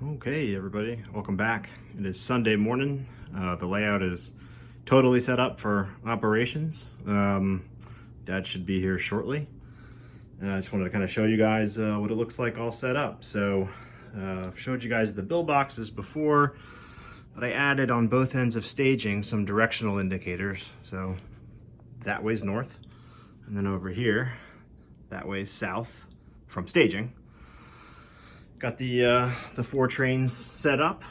Okay, everybody, welcome back. It is Sunday morning. The layout is totally set up for operations. Dad should be here shortly. I just wanted to kind of show you guys what it looks like all set up. So I've showed you guys the bill boxes before, but I added on both ends of staging some directional indicators. So that way's north, and then over here, that way's south from staging. Got the 4 trains set up.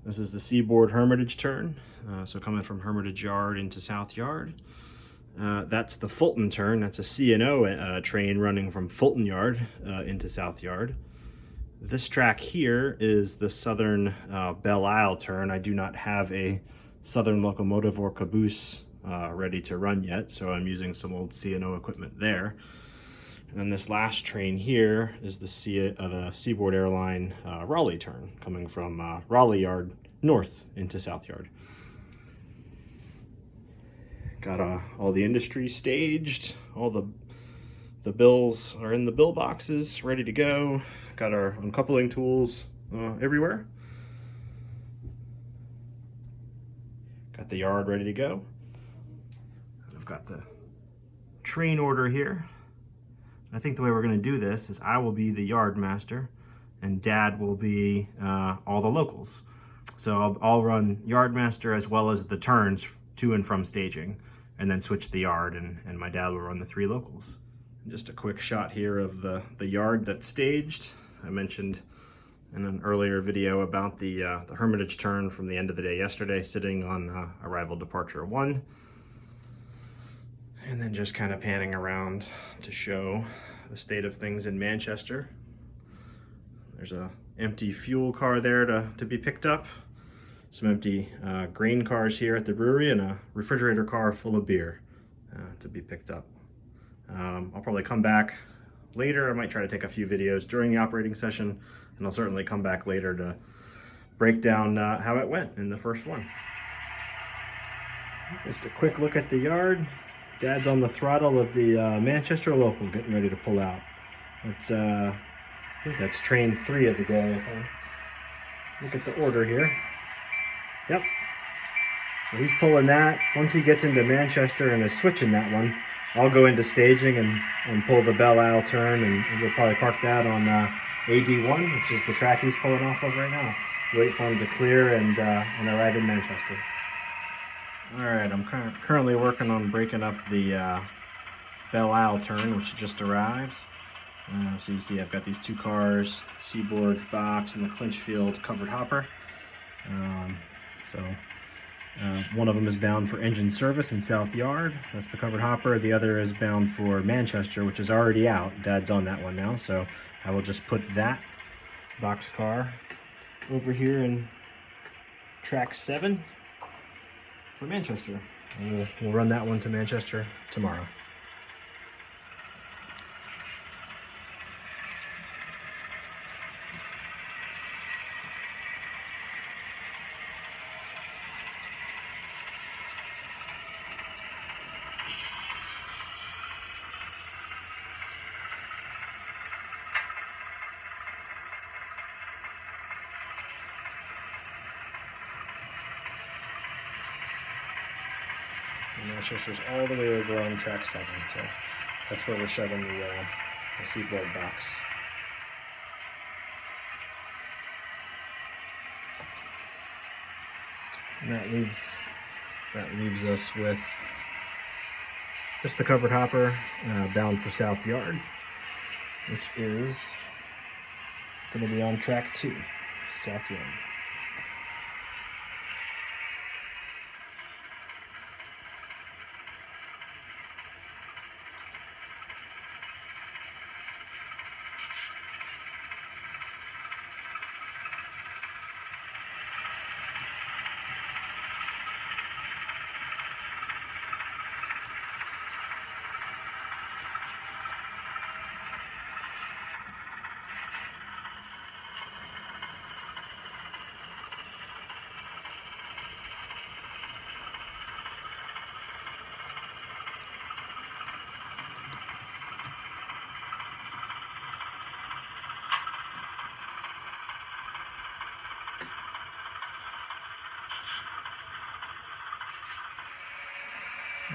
This is the Seaboard Hermitage turn, so coming from Hermitage Yard into South Yard. That's the Fulton turn. That's a C&O train running from Fulton Yard into South Yard. This track here is the Southern Belle Isle turn. I do not have a Southern locomotive or caboose ready to run yet, so I'm using some old C&O equipment there. And then this last train here is the Seaboard Airline Raleigh turn, coming from Raleigh Yard north into South Yard. Got all the industry staged, all the bills are in the bill boxes, ready to go. Got our uncoupling tools everywhere. Got the yard ready to go. I've got the train order here. I think the way we're going to do this is I will be the yard master and Dad will be all the locals. So I'll run yard master as well as the turns to and from staging, and then switch the yard, and my dad will run the 3 locals. And just a quick shot here of the yard that's staged. I mentioned in an earlier video about the Hermitage turn from the end of the day yesterday, sitting on arrival departure 1. And then just kind of panning around to show the state of things in Manchester. There's a empty fuel car there to be picked up. Some empty grain cars here at the brewery, and a refrigerator car full of beer to be picked up. I'll probably come back later. I might try to take a few videos during the operating session, and I'll certainly come back later to break down how it went in the first one. Just a quick look at the yard. Dad's on the throttle of the Manchester local, getting ready to pull out. It's, I think that's train 3 of the day, if I look at the order here. Yep. So he's pulling that. Once he gets into Manchester and is switching that one, I'll go into staging and pull the Belle Isle turn, and we'll probably park that on AD1, which is the track he's pulling off of right now. Wait for him to clear and arrive in Manchester. Alright, I'm currently working on breaking up the Belle Isle turn, which just arrived. So you see I've got these 2 cars, Seaboard box and the Clinchfield covered hopper. One of them is bound for engine service in South Yard. That's the covered hopper. The other is bound for Manchester, which is already out. Dad's on that one now, so I will just put that box car over here in track 7 for Manchester. And we'll run that one to Manchester tomorrow. Manchester's all the way over on track 7, so that's where we're shoving the Seaboard box. And that leaves us with just the covered hopper bound for South Yard, which is going to be on track 2, South Yard.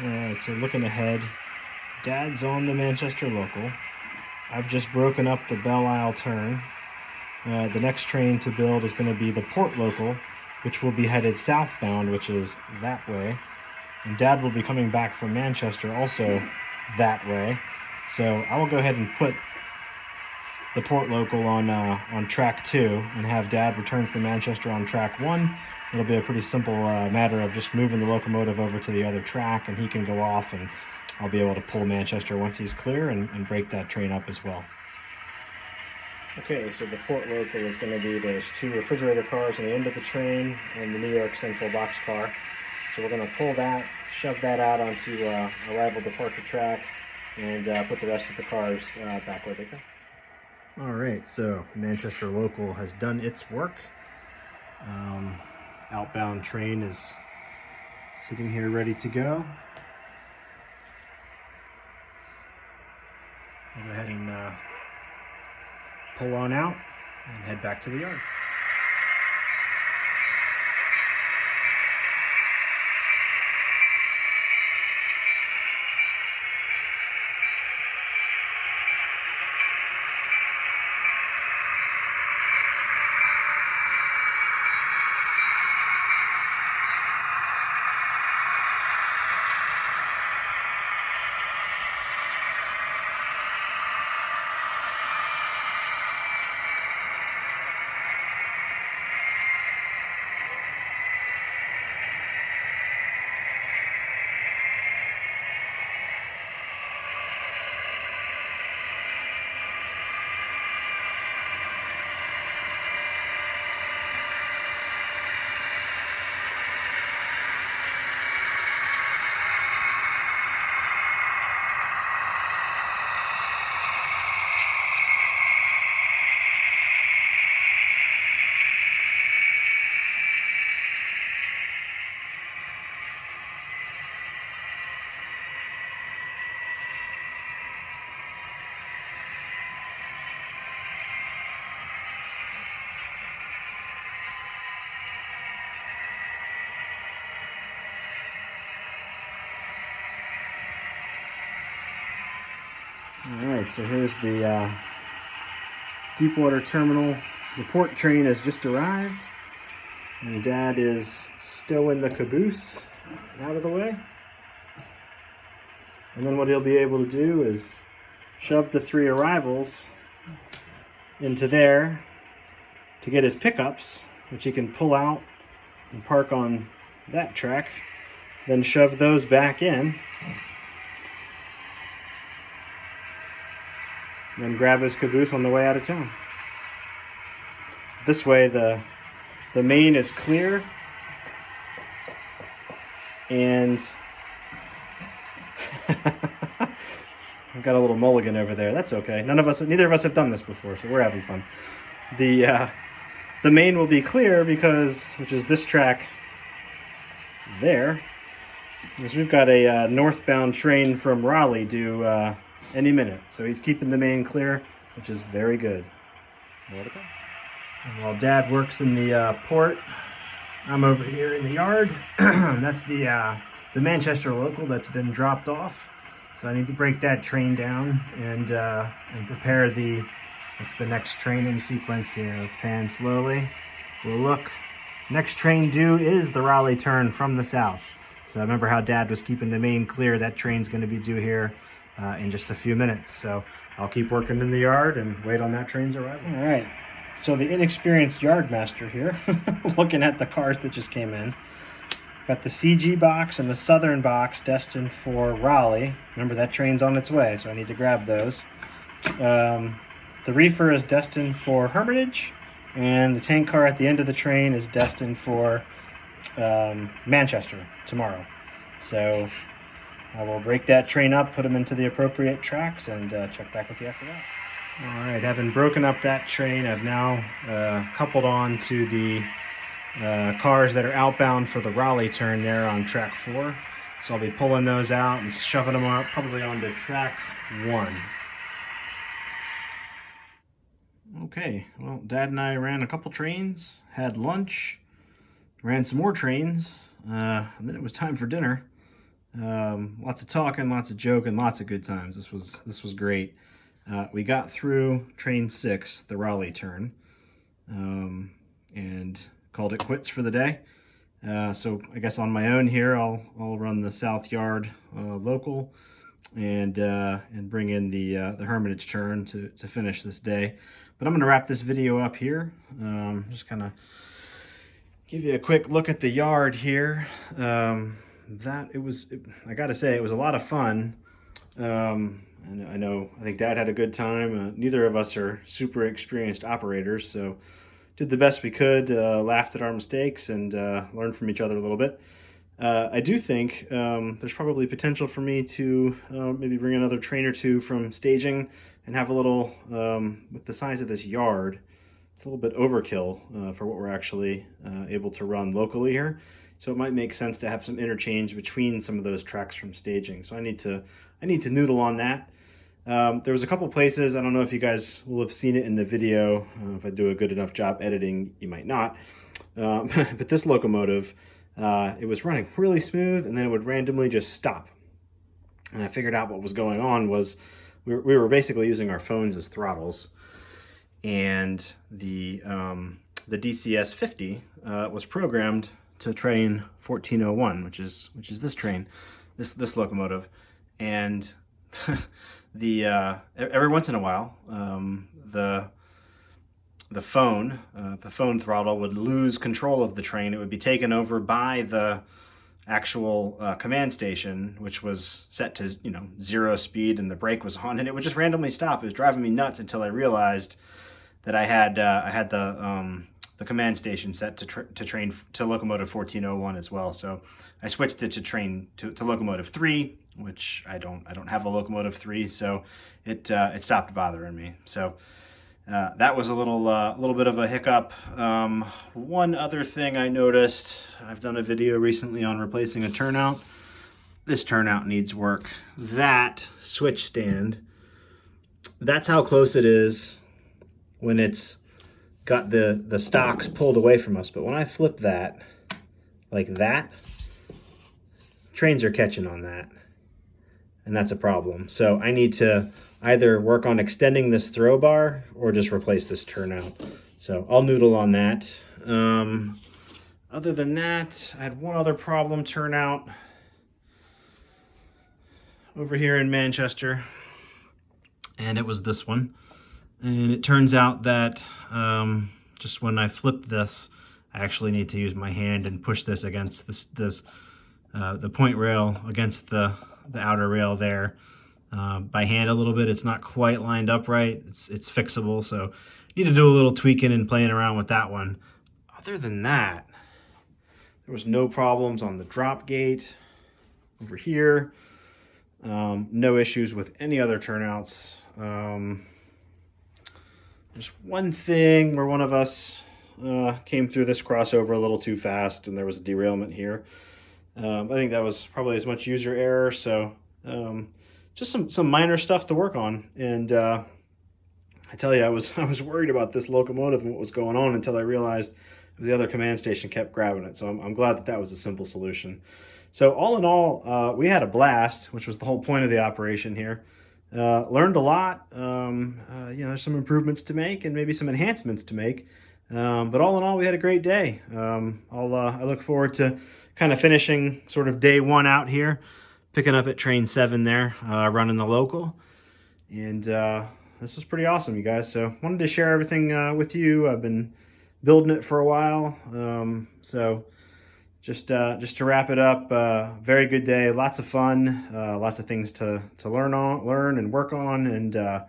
Alright, so looking ahead, Dad's on the Manchester local. I've just broken up the Belle Isle turn. The next train to build is going to be the Port local, which will be headed southbound, which is that way. And Dad will be coming back from Manchester also that way. So I will go ahead and put the Port local on track 2 and have Dad return from Manchester on track 1. It'll be a pretty simple matter of just moving the locomotive over to the other track, and he can go off, and I'll be able to pull Manchester once he's clear and break that train up as well. Okay, so the Port local is going to be those 2 refrigerator cars on the end of the train and the New York Central boxcar. So we're going to pull that, shove that out onto arrival departure track, and put the rest of the cars back where they go. Alright, so Manchester local has done its work. Outbound train is sitting here ready to go. I'll go ahead and pull on out and head back to the yard. Alright, so here's the Deepwater Terminal. The port train has just arrived, and Dad is stowing the caboose out of the way. And then what he'll be able to do is shove the 3 arrivals into there to get his pickups, which he can pull out and park on that track, then shove those back in, and then grab his caboose on the way out of town. This way the main is clear, and I've got a little mulligan over there. That's okay. Neither of us have done this before, so we're having fun. The main will be clear which is this track there, because we've got a northbound train from Raleigh due any minute. So he's keeping the main clear, which is very good. More to go. And while Dad works in the port, I'm over here in the yard. That's the Manchester local that's been dropped off. So I need to break that train down and prepare it's the next train in sequence here. Let's pan slowly. We'll look. Next train due is the Raleigh turn from the south. So remember how Dad was keeping the main clear. That train's going to be due here in just a few minutes. So I'll keep working in the yard and wait on that train's arrival. All right. So the inexperienced yard master here, looking at the cars that just came in. Got the CG box and the Southern box destined for Raleigh. Remember, that train's on its way, so I need to grab those. The reefer is destined for Hermitage, and the tank car at the end of the train is destined for Manchester tomorrow. So I will break that train up, put them into the appropriate tracks, and check back with you after that. All right, having broken up that train, I've now coupled on to the cars that are outbound for the Raleigh turn there on track 4. So I'll be pulling those out and shoving them up probably onto track 1. Okay, well, Dad and I ran a couple trains, had lunch, ran some more trains, and then it was time for dinner. Lots of talking, lots of joking, lots of good times. This was great. We got through train 6, the Raleigh turn, and called it quits for the day. So I guess on my own here, I'll run the South Yard local and bring in the Hermitage turn to finish this day. But I'm going to wrap this video up here. Just kind of give you a quick look at the yard here. I gotta say, it was a lot of fun. And I think Dad had a good time. Neither of us are super experienced operators, so did the best we could, laughed at our mistakes, and learned from each other a little bit. I do think there's probably potential for me to maybe bring another train or two from staging and have a little, with the size of this yard, it's a little bit overkill for what we're actually able to run locally here. So it might make sense to have some interchange between some of those tracks from staging. So I need to noodle on that. There was a couple places, I don't know if you guys will have seen it in the video. If I do a good enough job editing, you might not. But this locomotive, it was running really smooth, and then it would randomly just stop. And I figured out what was going on was we were basically using our phones as throttles, and the DCS 50 was programmed to train 1401, which is this train, this locomotive, and every once in a while, the phone throttle would lose control of the train. It would be taken over by the actual command station, which was set to 0 speed, and the brake was on, and it would just randomly stop. It was driving me nuts until I realized that I had the command station set to train to locomotive 1401 as well. So I switched it to locomotive 3, which I don't have a locomotive 3, so it stopped bothering me. So that was a little bit of a hiccup. One other thing I noticed, I've done a video recently on replacing a turnout. This turnout needs work. That switch stand, that's how close it is when it's got the stocks pulled away from us. But when I flip that, like that, trains are catching on that. And that's a problem. So I need to either work on extending this throw bar or just replace this turnout. So I'll noodle on that. Other than that, I had one other problem turnout over here in Manchester, and it was this one. And it turns out that just when I flip this, I actually need to use my hand and push this against the point rail against the outer rail there by hand a little bit. It's not quite lined up right. It's fixable, so need to do a little tweaking and playing around with that one. Other than that, there was no problems on the drop gate over here. No issues with any other turnouts. There's one thing where one of us came through this crossover a little too fast, and there was a derailment here. I think that was probably as much user error, so just some minor stuff to work on. And I tell you, I was worried about this locomotive and what was going on until I realized the other command station kept grabbing it. So I'm glad that was a simple solution. So all in all, we had a blast, which was the whole point of the operation here. Learned a lot. There's some improvements to make and maybe some enhancements to make. But all in all, we had a great day. I look forward to kind of finishing sort of day 1 out here, picking up at train 7 there, running the local. And this was pretty awesome, you guys. So wanted to share everything with you. I've been building it for a while. So just to wrap it up, very good day, lots of fun, lots of things to learn and work on. And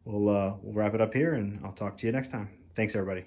we'll wrap it up here, and I'll talk to you next time. Thanks, everybody.